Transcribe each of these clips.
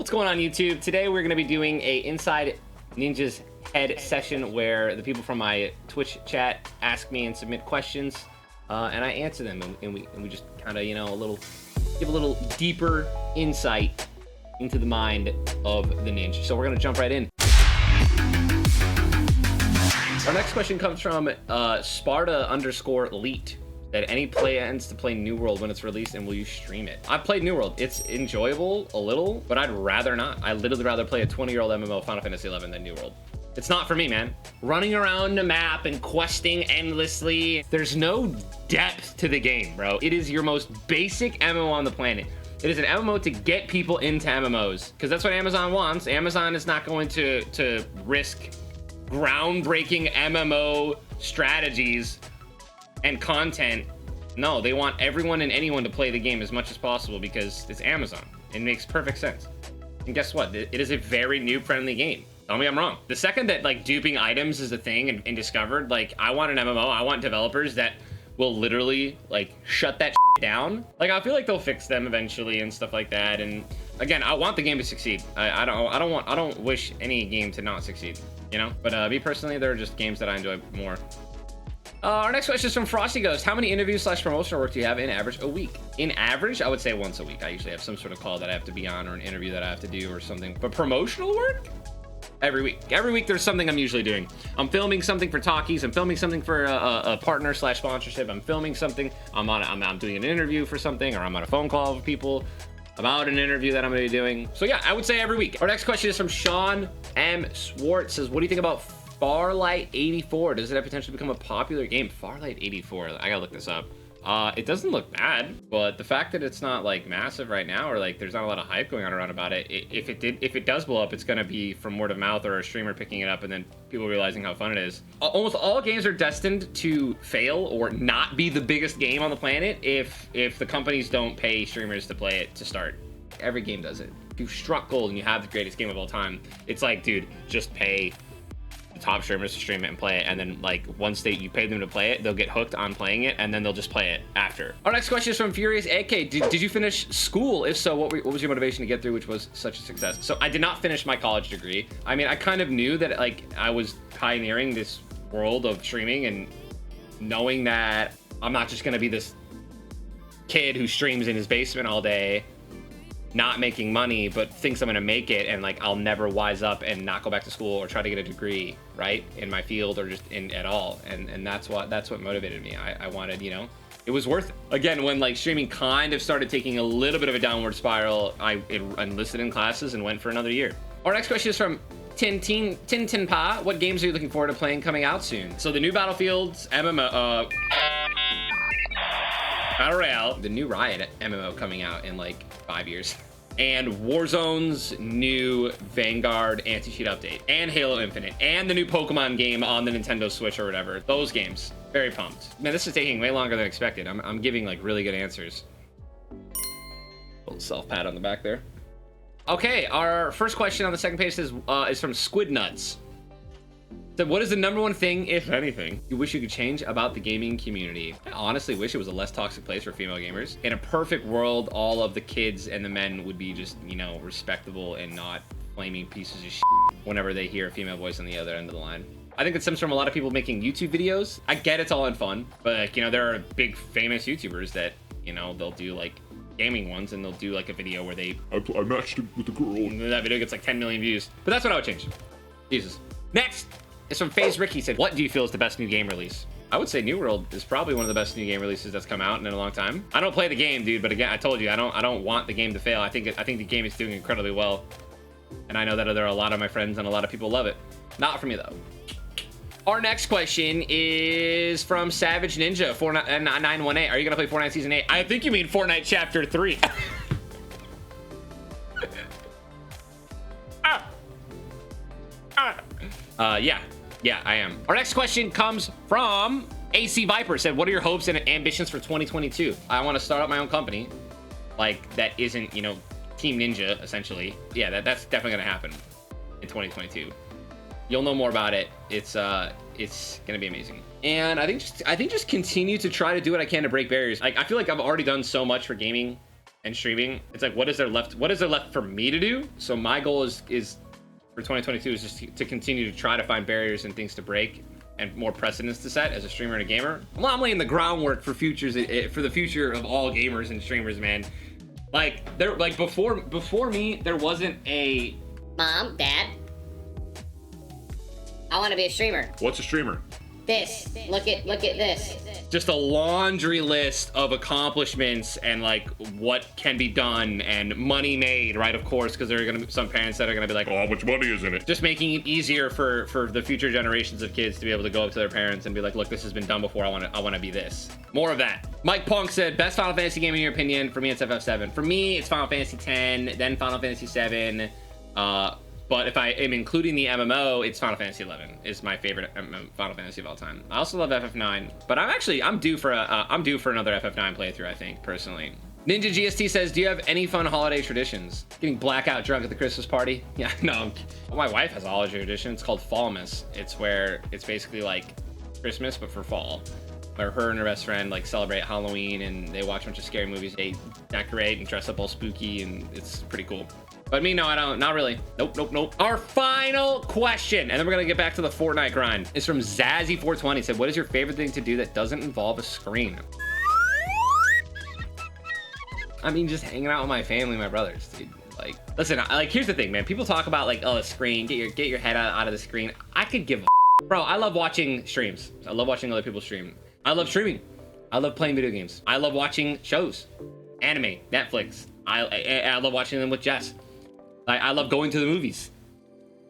What's going on, YouTube? Today we're going to be doing a Inside Ninja's Head session where the people from my Twitch chat ask me and submit questions, and I answer them, and we just kind of, you know, give a little deeper insight into the mind of the ninja. So we're going to jump right in. Our next question comes from Sparta_Elite. That any plans to play New World when it's released, and will you stream it? I've played New World. It's enjoyable a little, but I'd rather not. I literally rather play a 20-year-old MMO Final Fantasy 11 than New World. It's not for me, man. Running around the map and questing endlessly. There's no depth to the game, bro. It is your most basic MMO on the planet. It is an MMO to get people into MMOs, because that's what Amazon wants. Amazon is not going to risk groundbreaking MMO strategies and content. No, they want everyone and anyone to play the game as much as possible because it's Amazon. It makes perfect sense. And guess what? It is a very noob friendly game. Tell me I'm wrong. The second that like duping items is a thing and discovered, like, I want an MMO, I want developers that will literally like shut that down. Like, I feel like they'll fix them eventually and stuff like that. And again, I want the game to succeed. I don't wish any game to not succeed, you know? But me personally, there are just games that I enjoy more. Our next question is from Frosty Ghost. How many interviews / promotional work do you have in average a week? In average, I would say once a week. I usually have some sort of call that I have to be on or an interview that I have to do or something. But promotional work? Every week. Every week there's something I'm usually doing. I'm filming something for talkies. I'm filming something for a partner / sponsorship. I'm filming something. I'm doing an interview for something, or I'm on a phone call with people about an interview that I'm going to be doing. So yeah, I would say every week. Our next question is from Sean M. Swartz. Says, what do you think about Farlight 84? Does it have potentially become a popular game? Farlight 84. I gotta look this up. It doesn't look bad, but the fact that it's not like massive right now, or like there's not a lot of hype going on around about it, if it does blow up, it's gonna be from word of mouth or a streamer picking it up and then people realizing how fun it is. Almost all games are destined to fail or not be the biggest game on the planet if the companies don't pay streamers to play it to start. Every game does it. If you struck gold and you have the greatest game of all time, it's like, dude, just pay top streamers to stream it and play it, and then like once you pay them to play it, they'll get hooked on playing it, and then they'll just play it after. Our next question is from Furious AK. Did you finish school? If so, what was your motivation to get through, which was such a success? So I did not finish my college degree. I mean, I kind of knew that like I was pioneering this world of streaming, and knowing that I'm not just gonna be this kid who streams in his basement all day not making money, but thinks I'm gonna make it, and like I'll never wise up and not go back to school or try to get a degree, right, in my field or just in at all. And that's what motivated me. I wanted, you know, it was worth it. Again, when like streaming kind of started taking a little bit of a downward spiral, I enlisted in classes and went for another year. Our next question is from Tintin Pa. What games are you looking forward to playing coming out soon? So the new Battlefield's MMO, Battle Royale, the new Riot MMO coming out in like 5 years, and Warzone's new Vanguard anti-cheat update, and Halo Infinite, and the new Pokemon game on the Nintendo Switch or whatever. Those games, very pumped. Man, this is taking way longer than expected. I'm giving like really good answers. Little self pat on the back there. Okay, our first question on the second page is from Squid Nuts. So what is the #1 thing, if anything, you wish you could change about the gaming community? I honestly wish it was a less toxic place for female gamers. In a perfect world, all of the kids and the men would be just, you know, respectable and not flaming pieces of shit whenever they hear a female voice on the other end of the line. I think it stems from a lot of people making YouTube videos. I get it's all in fun, but like, you know, there are big famous YouTubers that, you know, they'll do like gaming ones, and they'll do like a video where I matched with a girl, and that video gets like 10 million views. But that's what I would change. Jesus. Next. It's from FaZe Ricky. Said, what do you feel is the best new game release? I would say New World is probably one of the best new game releases that's come out in a long time. I don't play the game, dude, but again, I told you, I don't want the game to fail. I think the game is doing incredibly well, and I know that there are a lot of my friends and a lot of people love it. Not for me though. Our next question is from Savage Ninja 4918. Are you gonna play Fortnite Season 8? I think you mean Fortnite Chapter 3. Yeah, I am. Our next question comes from AC Viper. Said, what are your hopes and ambitions for 2022? I want to start up my own company, like that isn't, you know, Team Ninja essentially. Yeah, that's definitely gonna happen in 2022. You'll know more about it. It's gonna be amazing. And I think just continue to try to do what I can to break barriers. Like, I feel like I've already done so much for gaming and streaming, it's like, what is there left for me to do? So my goal is for 2022 is just to continue to try to find barriers and things to break and more precedents to set as a streamer and a gamer. Well, I'm laying the groundwork for for the future of all gamers and streamers, man. Like before me, there wasn't a Mom, Dad, I want to be a streamer. What's a streamer? This. Look at this. just a laundry list of accomplishments and like what can be done and money made, right? Of course, because there are gonna be some parents that are gonna be like, oh, how much money is in it? Just making it easier for the future generations of kids to be able to go up to their parents and be like, look, this has been done before. I want to be this. More of that. Mike Punk said, best Final Fantasy game in your opinion? For me, it's FF7. For me, it's Final Fantasy X, then Final Fantasy VII. But if I am including the MMO, it's Final Fantasy XI is my favorite Final Fantasy of all time. I also love FF9, but I'm due for another FF9 playthrough, I think, personally. Ninja GST says, do you have any fun holiday traditions? Getting blackout drunk at the Christmas party? Yeah, no. Well, my wife has a holiday tradition. It's called Fallmas. It's where it's basically like Christmas, but for fall. Where her and her best friend like celebrate Halloween and they watch a bunch of scary movies. They decorate and dress up all spooky, and it's pretty cool. But me, no, I don't. Not really. Nope. Our final question, and then we're gonna get back to the Fortnite grind, is from Zazzy420. Said, what is your favorite thing to do that doesn't involve a screen? I mean, just hanging out with my family, my brothers, dude. Like, listen, here's the thing, man. People talk about like, oh, a screen, get your head out of the screen. I could give a bro. I love watching streams. I love watching other people stream. I love streaming. I love playing video games. I love watching shows, anime, Netflix. I love watching them with Jess. I love going to the movies.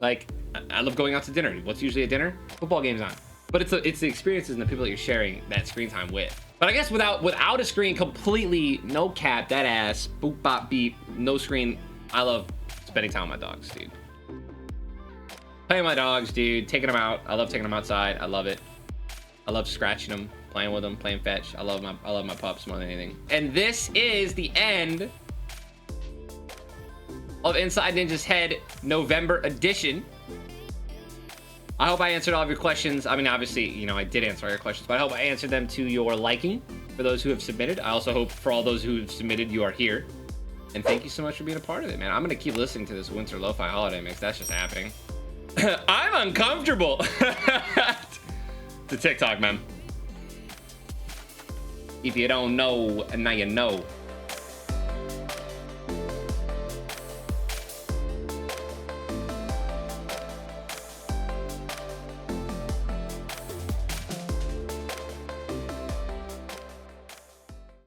Like, I love going out to dinner. What's usually at dinner? Football games on. But it's the experiences and the people that you're sharing that screen time with. But I guess without a screen, completely, no cap, that ass, boop, bop, beep, no screen. I love spending time with my dogs, dude. Playing with my dogs, dude, taking them out. I love taking them outside. I love it. I love scratching them, playing with them, playing fetch. I love my pups more than anything. And this is the end of Inside Ninja's Head November edition. I hope I answered all of your questions. I mean, obviously, you know, I did answer all your questions, but I hope I answered them to your liking for those who have submitted. I also hope for all those who have submitted, you are here. And thank you so much for being a part of it, man. I'm gonna keep listening to this Winter Lo-Fi Holiday Mix. That's just happening. I'm uncomfortable. The TikTok, man. If you don't know, now you know.